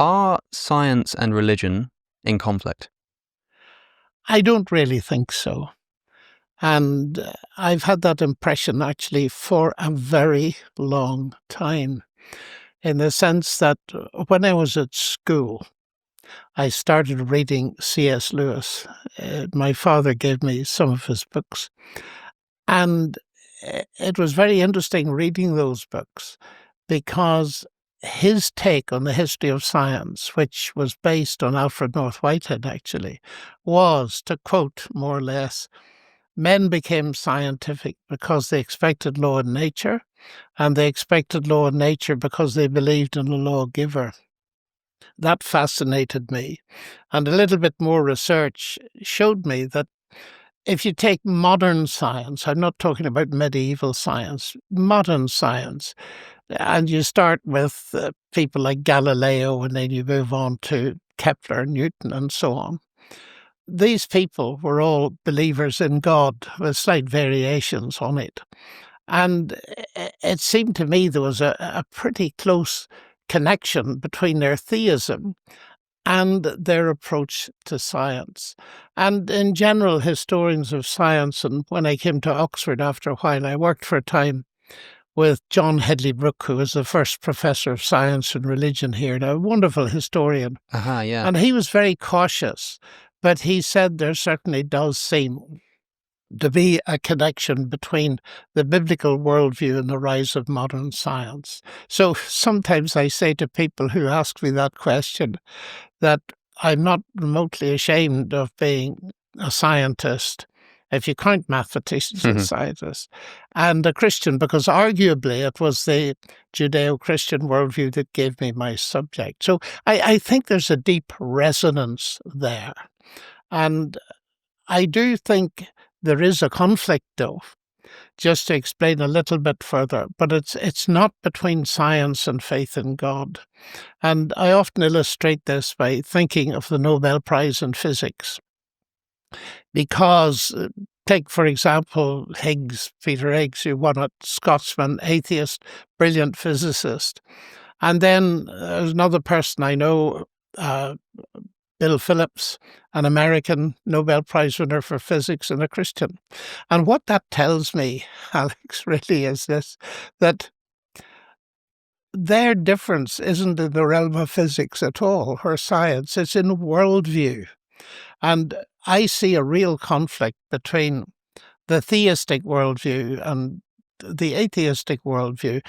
Are science and religion in conflict? I don't really think so. And I've had that impression actually for a very long time, in the sense that when I was at school, I started reading C.S. Lewis. My father gave me some of his books. And it was very interesting reading those books because his take on the history of science, which was based on Alfred North Whitehead actually, was, to quote more or less, men became scientific because they expected law in nature, and they expected law in nature because they believed in a lawgiver. That fascinated me. And a little bit more research showed me that if you take modern science, I'm not talking about medieval science, modern science, and you start with people like Galileo and then you move on to Kepler, Newton, and so on. These people were all believers in God with slight variations on it. And it seemed to me there was a pretty close connection between their theism and their approach to science. And in general, historians of science, and when I came to Oxford after a while, I worked for a time with John Hedley Brooke, who was the first professor of science and religion here, and a wonderful historian. Yeah. And he was very cautious, but he said there certainly does seem to be a connection between the biblical worldview and the rise of modern science. So sometimes I say to people who ask me that question that I'm not remotely ashamed of being a scientist, if you count mathematicians as scientists, and a Christian, because arguably it was the Judeo-Christian worldview that gave me my subject. So I think there's a deep resonance there. And I do think there is a conflict, though, just to explain a little bit further, but it's not between science and faith in God. And I often illustrate this by thinking of the Nobel Prize in Physics. Because, take for example, Peter Higgs, who won it, Scotsman, atheist, brilliant physicist. And then there's another person I know, Bill Phillips, an American Nobel Prize winner for physics and a Christian. And what that tells me, Alex, really is this, that their difference isn't in the realm of physics at all, or science, it's in worldview. And I see a real conflict between the theistic worldview and the atheistic worldview.